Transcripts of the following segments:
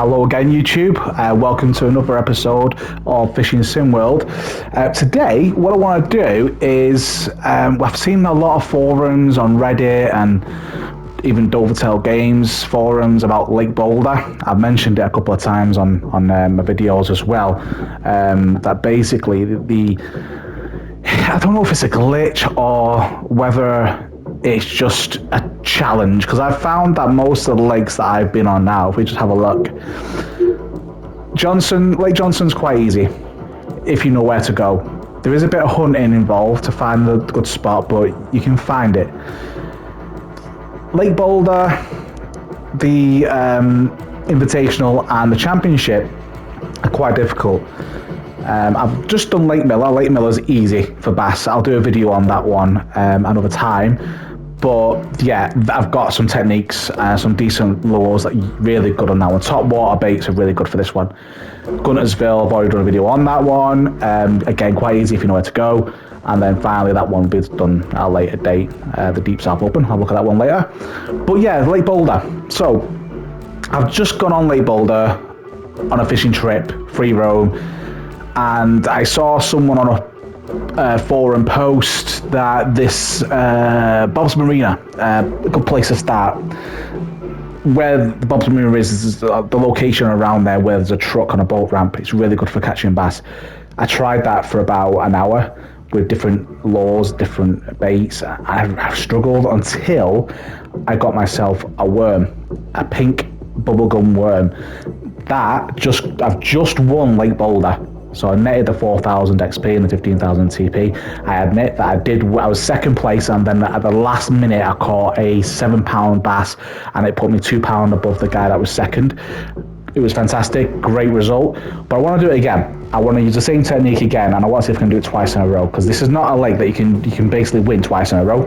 Hello again, YouTube. Welcome to another episode of Fishing Sim World. Today, what I want to do is, I've seen a lot of forums on Reddit and even Dovertail Games forums about Lake Boulder. I've mentioned it a couple of times on my videos as well. That basically I don't know if it's a glitch or whether it's just a challenge, because I've found that most of the lakes that I've been on now, if we just have a look, Lake Johnson's quite easy if you know where to go. There is a bit of hunting involved to find the good spot, but you can find it. Lake Boulder, the Invitational and the Championship are quite difficult. I've just done Lake Miller. Lake Miller's easy for bass. I'll do a video on that one another time. But yeah, I've got some techniques, some decent lures that are really good on that one. Top water baits are really good for this one. Guntersville, I've already done a video on that one. Again, quite easy if you know where to go. And then finally, that one will be done at a later date. The Deep South Open. I'll look at that one later. But yeah, Lake Boulder. So I've just gone on Lake Boulder on a fishing trip, free roam. And I saw someone on a forum post that this Bob's Marina, a good place to start. Where the Bob's Marina is the location around there where there's a truck on a boat ramp. It's really good for catching bass. I tried that for about an hour with different lures, different baits. I've struggled until I got myself a worm, a pink bubblegum worm. I've just won Lake Boulder. So I netted the 4,000 XP and the 15,000 TP. I admit that I was second place, and then at the last minute I caught a 7-pound bass, and it put me 2 pounds above the guy that was second. It was fantastic, great result. But I want to do it again. I want to use the same technique again, and I want to see if I can do it twice in a row, because this is not a lake that you can basically win twice in a row.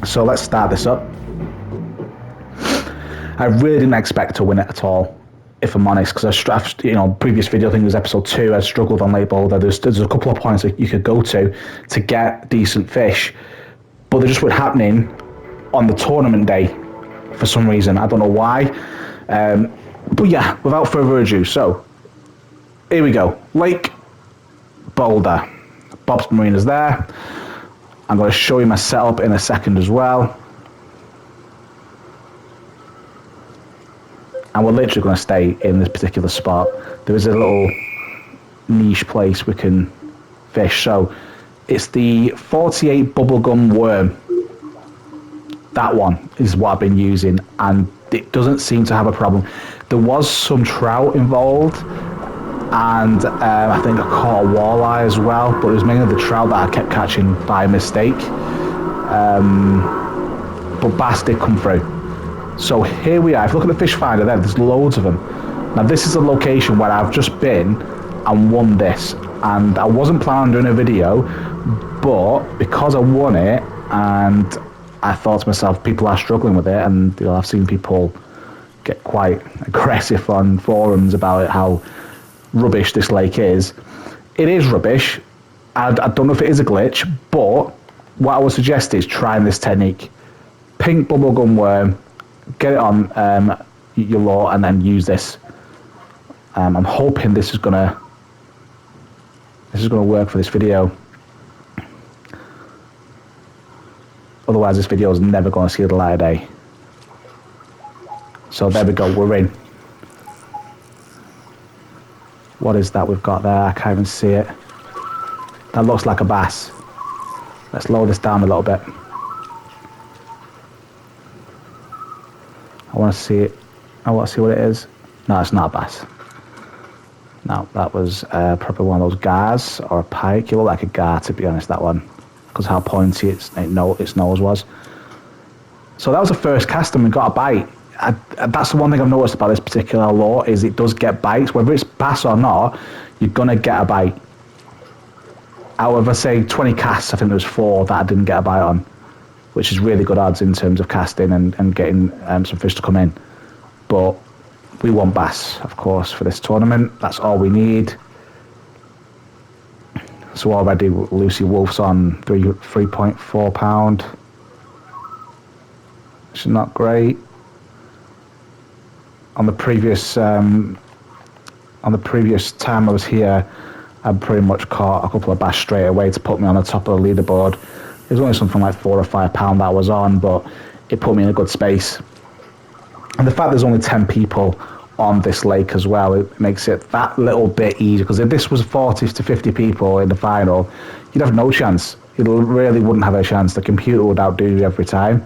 So let's start this up. I really didn't expect to win it at all, if I'm honest, because previous video, I think it was episode 2, I struggled on Lake Boulder. There's a couple of points that you could go to get decent fish, but they just weren't happening on the tournament day for some reason. I don't know why. But yeah, without further ado, so here we go. Lake Boulder. Bob's Marina's there. I'm going to show you my setup in a second as well. And we're literally going to stay in this particular spot. There is a little niche place we can fish. So it's the 48 bubblegum worm. That one is what I've been using, and it doesn't seem to have a problem. There was some trout involved, and I think I caught a walleye as well, but it was mainly the trout that I kept catching by mistake. But bass did come through. So here we are. If you look at the fish finder there's loads of them. Now this is a location where I've just been and won this, and I wasn't planning on doing a video, but because I won it, and I thought to myself, people are struggling with it, and I've seen people get quite aggressive on forums about it, how rubbish this lake is. It is rubbish. I don't know if it is a glitch, but what I would suggest is trying this technique. Pink bubblegum worm, get it on your lure, and then use this. I'm hoping this is gonna work for this video. Otherwise, this video is never going to see the light of day. So there we go. We're in. What is that we've got there? I can't even see it. That looks like a bass. Let's lower this down a little bit. I want to see it. I want to see what it is. No, it's not a bass. No, that was probably one of those gars or a pike. It looked like a gar, to be honest, that one, because how pointy its nose was. So that was the first cast, and we got a bite. That's the one thing I've noticed about this particular lure, is it does get bites. Whether it's bass or not, you're going to get a bite. Out of, say, 20 casts, I think there was 4 that I didn't get a bite on, which is really good odds in terms of casting and getting some fish to come in. But we want bass, of course, for this tournament. That's all we need. So already Lucy Wolf's on 3.4 pound. Which is not great. on the previous time I was here, I pretty much caught a couple of bass straight away to put me on the top of the leaderboard. It was only something like £4 or £5 that I was on, but it put me in a good space. And the fact there's only 10 people on this lake as well, it makes it that little bit easier. Because if this was 40 to 50 people in the final, you'd have no chance. You really wouldn't have a chance. The computer would outdo you every time.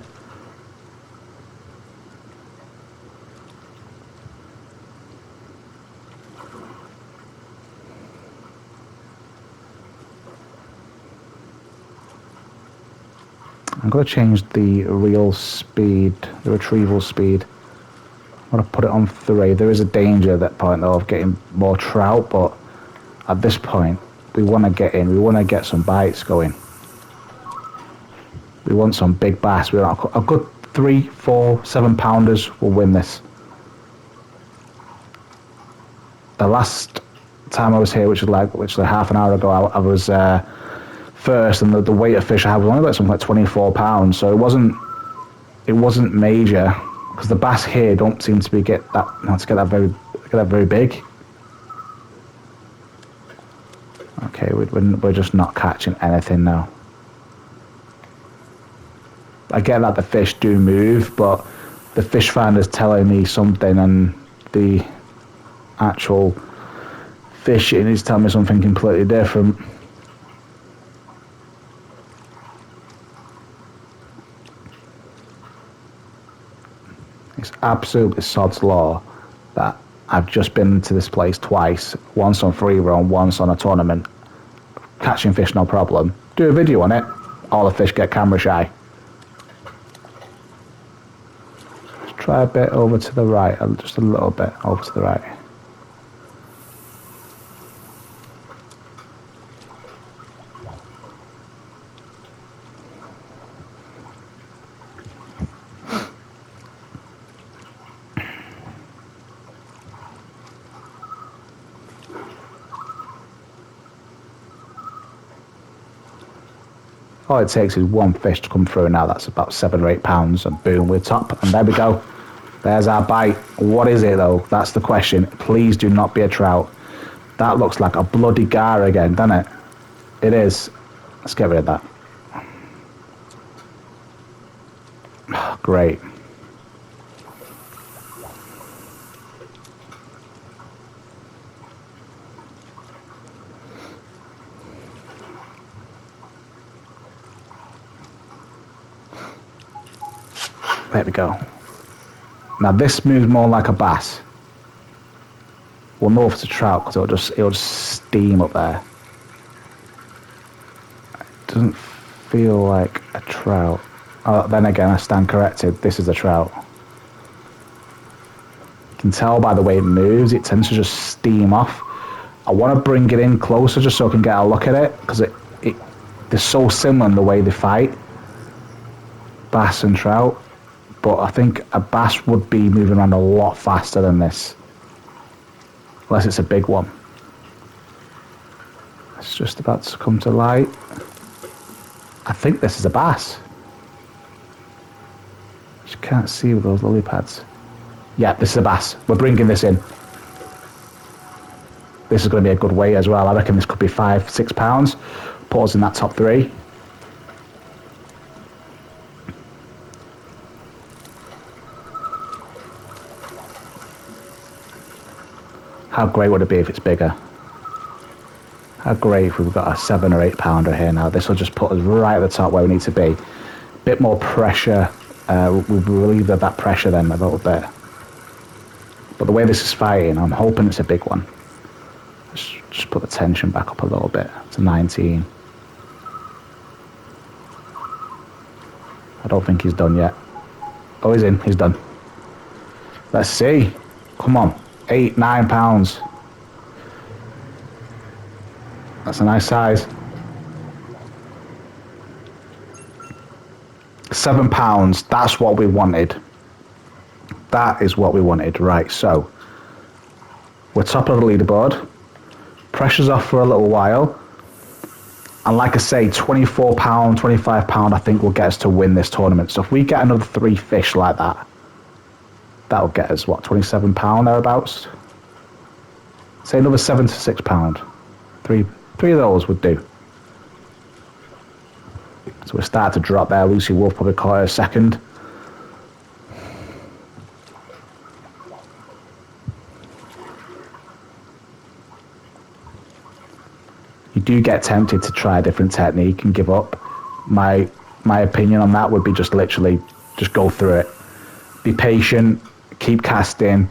I'm going to change the reel speed, the retrieval speed. I'm going to put it on 3. There is a danger at that point though of getting more trout, but at this point we want to get in. We want to get some bites going. We want some big bass. We want a good 3, 4, 7 pounders will win this. The last time I was here, which was literally half an hour ago, I was first, and the weight of fish I had was only like something like 24 pounds. So it wasn't major, because the bass here don't seem to be get that very big. Okay, we're just not catching anything now. I get that the fish do move, but the fish finder's telling me something, and the actual fishing is telling me something completely different. It's absolutely sod's law that I've just been to this place twice, once on free run, once on a tournament, catching fish no problem. Do a video on it, all the fish get camera shy. Let's try a bit over to the right, just a little bit over to the right. All it takes is one fish to come through now. That's about 7 or 8 pounds, and boom, we're top. And there we go. There's our bite. What is it though? That's the question. Please do not be a trout. That looks like a bloody gar again, doesn't it? It is. Let's get rid of that. Oh, great. There we go. Now this moves more like a bass. We'll know if it's a trout because it'll just steam up there. It doesn't feel like a trout. Oh, then again, I stand corrected. This is a trout. You can tell by the way it moves, it tends to just steam off. I want to bring it in closer just so I can get a look at it, because they're so similar in the way they fight, bass and trout. But I think a bass would be moving around a lot faster than this. Unless it's a big one. It's just about to come to light. I think this is a bass. Just can't see with those lily pads. Yeah, this is a bass. We're bringing this in. This is going to be a good weight as well. I reckon this could be 5, 6 pounds. Put us in that top 3. How great would it be if it's bigger? How great if we've got a 7 or 8 pounder here now. This will just put us right at the top where we need to be. Bit more pressure. We've relieved that pressure then a little bit. But the way this is fighting, I'm hoping it's a big one. Just put the tension back up a little bit to 19. I don't think he's done yet. Oh, he's in. He's done. Let's see. Come on. 8, 9 pounds. That's a nice size. 7 pounds. That's what we wanted. That is what we wanted. Right, so we're top of the leaderboard. Pressure's off for a little while. And like I say, £24, £25, I think will get us to win this tournament. So if we get another 3 fish like that, That'll get us, what, £27 thereabouts? Say another £7 to £6. Three of those would do. So we start to drop there. Lucy Wolf probably caught her second. You do get tempted to try a different technique and give up. My opinion on that would be just literally just go through it. Be patient, keep casting,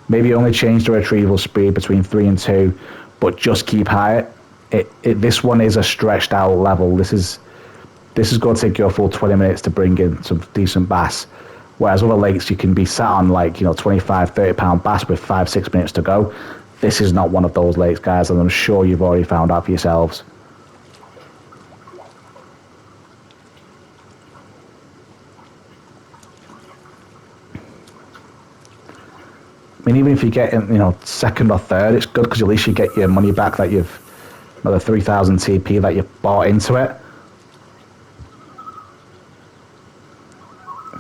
maybe only change the retrieval speed between 3 and 2, but just keep high. This one is a stretched out level. This is going to take you a full 20 minutes to bring in some decent bass. Whereas other lakes you can be sat on like, 25, £30 bass with 5-6 minutes to go. This is not one of those lakes, guys, and I'm sure you've already found out for yourselves. I mean, even if you get in, second or third, it's good because at least you get your money back that you've, the 3,000 TP that you bought into it.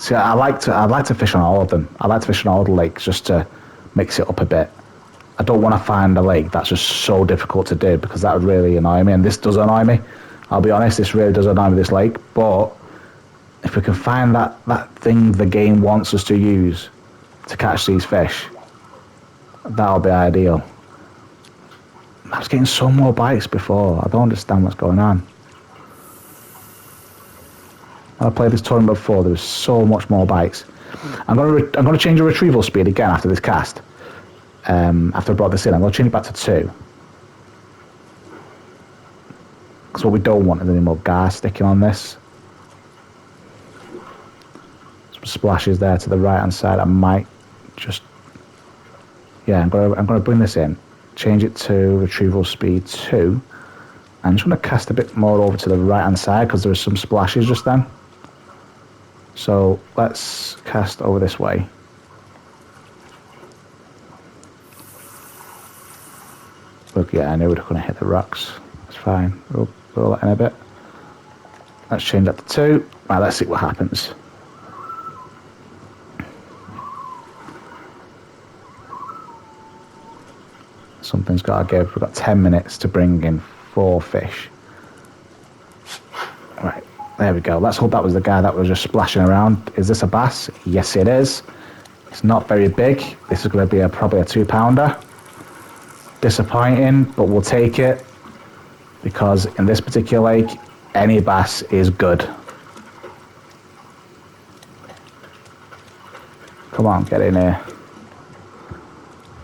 See, I like to fish on all of them. I like to fish on all the lakes just to mix it up a bit. I don't want to find a lake that's just so difficult to do because that would really annoy me, and this does annoy me. I'll be honest, this really does annoy me, this lake. But if we can find that thing the game wants us to use to catch these fish, that'll be ideal. I was getting so more bites before. I don't understand what's going on. When I played this tournament before, there was so much more bites. I'm gonna change the retrieval speed again after this cast. After I brought this in, I'm gonna change it back to 2. Because what we don't want is any more gas sticking on this. Some splashes there to the right hand side. I might just, I'm gonna bring this in, change it to retrieval speed 2. I'm just gonna cast a bit more over to the right hand side because there was some splashes just then. So let's cast over this way. Look, I knew we were going to hit the rocks. That's fine. We'll roll it in a bit. Let's change that to 2. Right, let's see what happens. Something's got to give. We've got 10 minutes to bring in 4 fish. Right, there we go. Let's hope that was the guy that was just splashing around. Is this a bass? Yes, it is. It's not very big. This is going to be probably a 2-pounder. Disappointing, but we'll take it because in this particular lake, any bass is good. Come on, get in here.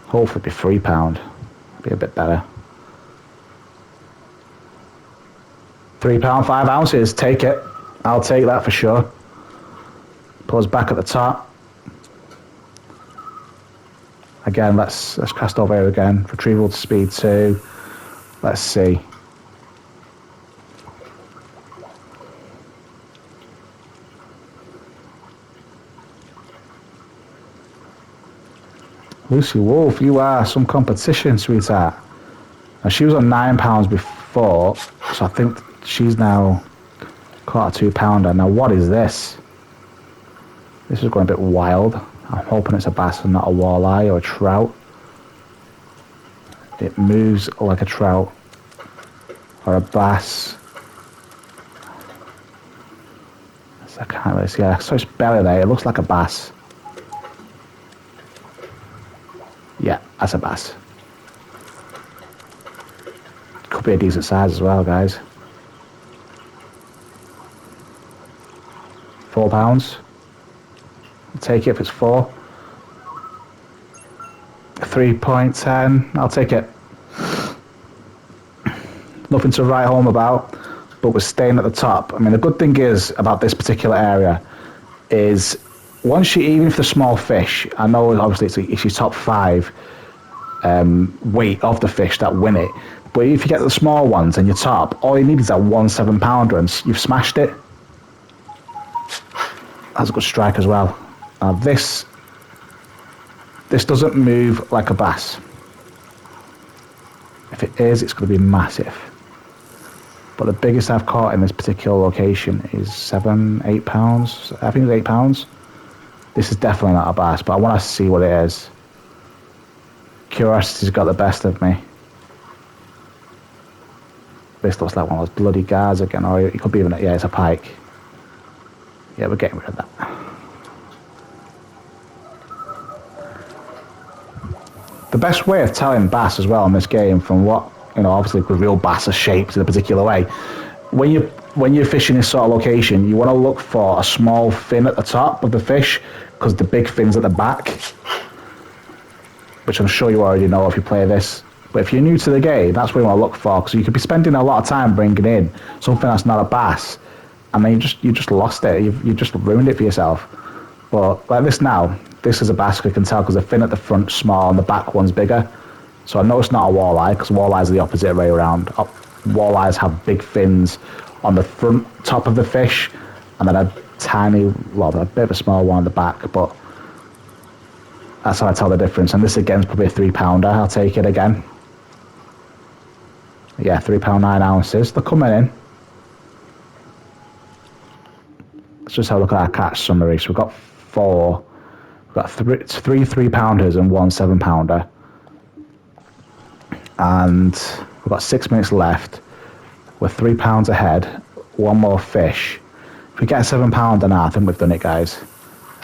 Hopefully be £3. Be a bit better. £3, 5 ounces. Take it. I'll take that for sure. Put us back at the top. Again, let's cast over here again. Retrieval to speed 2. Let's see. Lucy Wolf, you are some competition, sweetheart. Now, she was on £9 before, so I think she's now caught a 2-pounder. Now, what is this? This is going a bit wild. I'm hoping it's a bass and not a walleye or a trout. It moves like a trout or a bass. I can't really see. So it's belly there. It looks like a bass. Yeah, that's a bass. Could be a decent size as well, guys. £4. I'll take it if it's 4. 3.10. I'll take it. Nothing to write home about, but we're staying at the top. I mean, the good thing is about this particular area is once you, even if the small fish, I know obviously it's your top 5 weight of the fish that win it, but if you get the small ones and you're top, all you need is that 1 7-pounder and you've smashed it. That's a good strike as well. Now this doesn't move like a bass. If it is, it's going to be massive. But the biggest I've caught in this particular location is £7, £8. I think it's £8. This is definitely not a bass, but I want to see what it is. Curiosity's got the best of me. This looks like one of those bloody guards again, or it could be even, yeah, it's a pike. Yeah, we're getting rid of that. The best way of telling bass as well in this game, from what, you know, obviously because real bass are shaped in a particular way. When you're fishing this sort of location, you want to look for a small fin at the top of the fish, because the big fin's at the back, which I'm sure you already know if you play this. But if you're new to the game, that's what you want to look for, because you could be spending a lot of time bringing in something that's not a bass, and then you just lost it. You just ruined it for yourself. But like this now, this is a bass, you can tell, because the fin at the front's small and the back one's bigger. So I know it's not a walleye, because walleyes are the opposite way around. Walleyes have big fins on the front top of the fish, and then a tiny, well, a bit of a small one on the back, but that's how I tell the difference. And this again is probably a 3-pounder. I'll take it again. Yeah, 3 pound 9 ounces. They're coming in. Let's just have a look at our catch summary. So we've got 4. We've got three 3-pounders and 1 7-pounder. And we've got 6 minutes left. We're 3 pounds ahead. 1 more fish. If we get a 7-pounder now, I think we've done it, guys.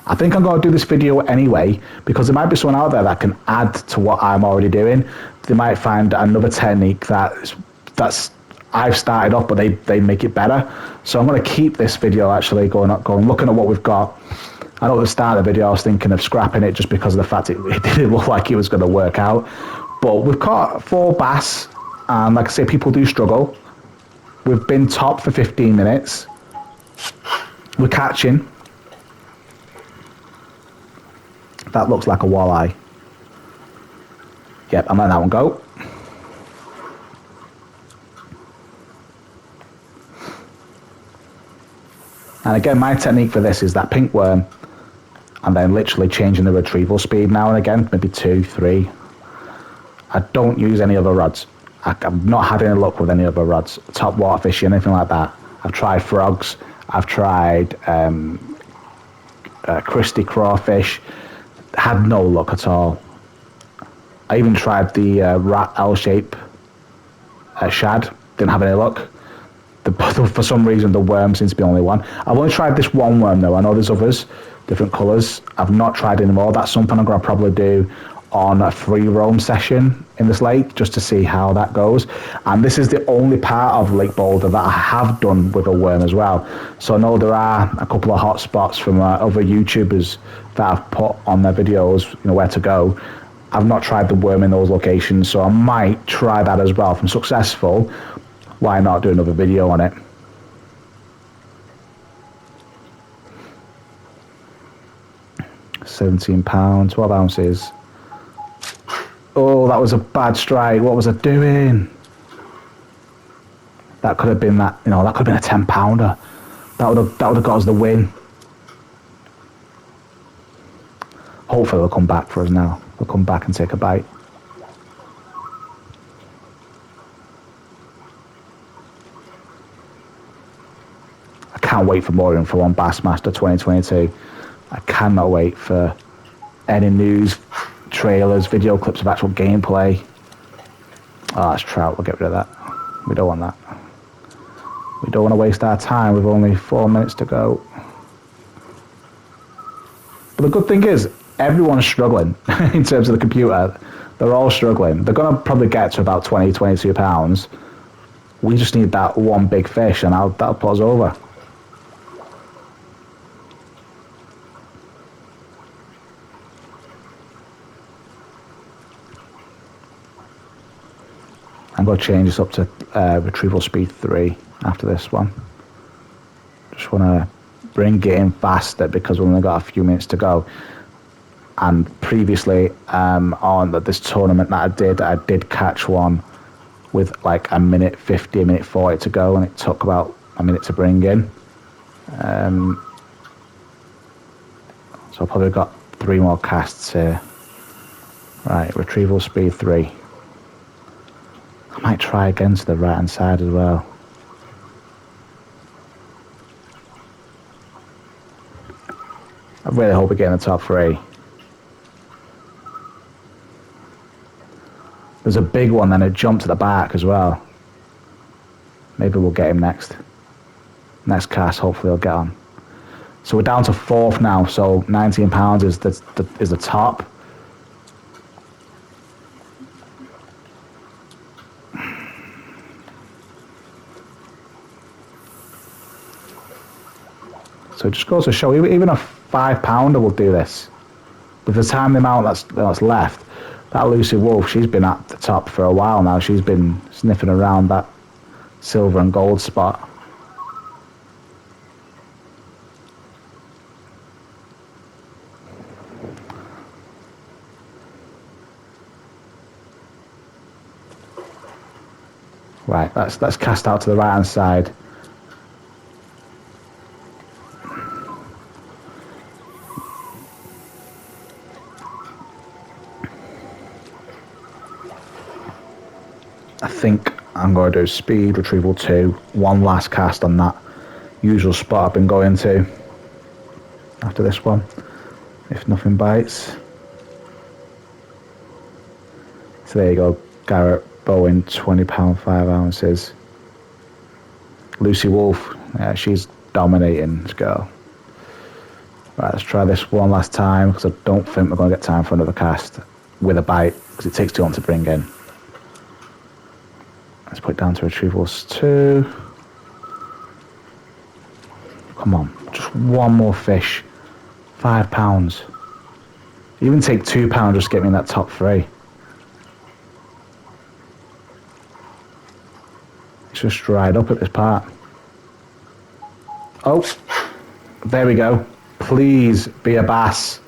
I think I'm going to do this video anyway, because there might be someone out there that can add to what I'm already doing. They might find another technique that's I've started off, but they make it better. So I'm going to keep this video actually going, looking at what we've got. I know at the start of the video I was thinking of scrapping it just because of the fact it didn't look like it was going to work out. But we've caught 4 bass, and like I say, people do struggle. We've been top for 15 minutes. We're catching. That looks like a walleye. Yep, I'm letting that one go. And again, my technique for this is that pink worm, and then literally changing the retrieval speed now and again, maybe 2, 3. I don't use any other rods. I'm not having a luck with any other rods, top water fishing, anything like that. I've tried frogs, I've tried Christy crawfish, had no luck at all. I even tried the rat L-shape shad, didn't have any luck. For some reason the worm seems to be the only one. I've only tried this one worm though. I know there's others, different colours. I've not tried any more. That's something I'm going to probably do on a free roam session in this lake, just to see how that goes. And this is the only part of Lake Boulder that I have done with a worm as well. So I know there are a couple of hot spots from other YouTubers that have put on their videos, you know, where to go. I've not tried the worm in those locations, so I might try that as well. If I'm successful, why not do another video on it? £17, 12 ounces. Oh, that was a bad strike. What was I doing? That could have been that, you know, that could have been a 10-pounder. That would have got us the win. Hopefully they'll come back for us now. They'll come back and take a bite. I can't wait for more info on Bassmaster 2022. I cannot wait for any news, trailers, video clips of actual gameplay. Oh, that's trout. We'll get rid of that. We don't want that. We don't want to waste our time with only 4 minutes to go. But the good thing is, everyone's struggling in terms of the computer. They're all struggling. They're going to probably get to about 20, 22 pounds. We just need that one big fish, and that'll put us over. I'm going to change this up to retrieval speed 3 after this one. Just want to bring it in faster because we've only got a few minutes to go. And previously on this tournament that I did catch one with like a minute 50, a minute 40 to go, and it took about a minute to bring in. So I've probably got 3 more casts here. Right, retrieval speed 3. I might try again to the right hand side as well. I really hope we get in the top 3. There's a big one, then it jumped to the back as well. Maybe we'll get him next. Next cast, hopefully he'll get on. So we're down to 4th now, so £19 is the top. So it just goes to show, even a £5 will do this. With the time amount that's left, that Lucy Wolf, she's been at the top for a while now. She's been sniffing around that silver and gold spot. Right, let's cast out to the right hand side. I think I'm going to do speed retrieval 2, one last cast on that usual spot I've been going to after this one, if nothing bites. So there you go, Garrett Bowen, £20, 5 ounces. Lucy Wolf, she's dominating this girl. Right, let's try this one last time, because I don't think we're going to get time for another cast with a bite, because it takes too long to bring in. Let's put it down to retrievals 2. Come on, just one more fish. £5. Even take £2 just to get me in that top 3. It's just dried up at this part. Oh, there we go. Please be a bass.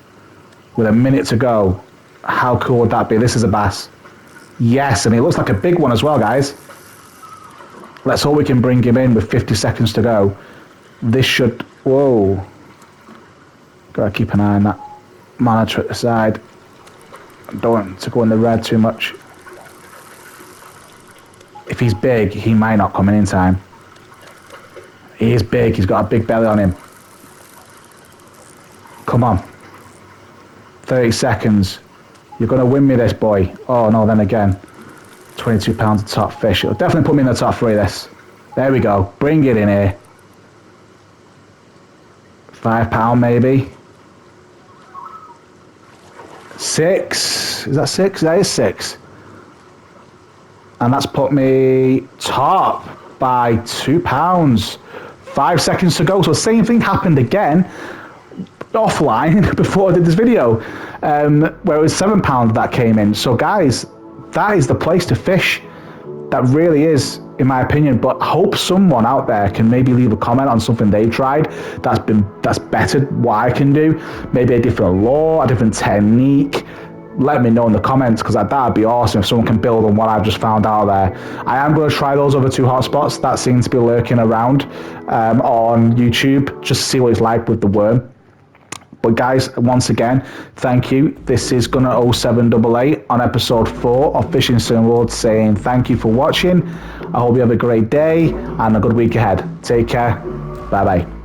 With a minute to go. How cool would that be? This is a bass. Yes, and he looks like a big one as well, guys. Let's hope we can bring him in with 50 seconds to go. This should... Whoa. Gotta keep an eye on that monitor at the side. Don't want to go in the red too much. If he's big, he might not come in time. He is big. He's got a big belly on him. Come on. 30 seconds. You're going to win me this, boy. Oh, no, then again. £22 a top fish. It'll definitely put me in the top 3, this. There we go. Bring it in here. £5 maybe. 6. Is that 6? That is 6. And that's put me top by £2. 5 seconds to go. So the same thing happened again offline before I did this video, where it was £7 that came in. So guys, that is the place to fish. That really is, in my opinion. But I hope someone out there can maybe leave a comment on something they tried that's bettered what I can do. Maybe a different lure, a different technique. Let me know in the comments, because that'd be awesome if someone can build on what I've just found out there. I am going to try those other 2 hotspots that seem to be lurking around on YouTube, just to see what it's like with the worm. But guys, once again, thank you. This is Gunner 0788 on episode 4 of Fishing Sim World, saying thank you for watching. I hope you have a great day and a good week ahead. Take care. Bye bye.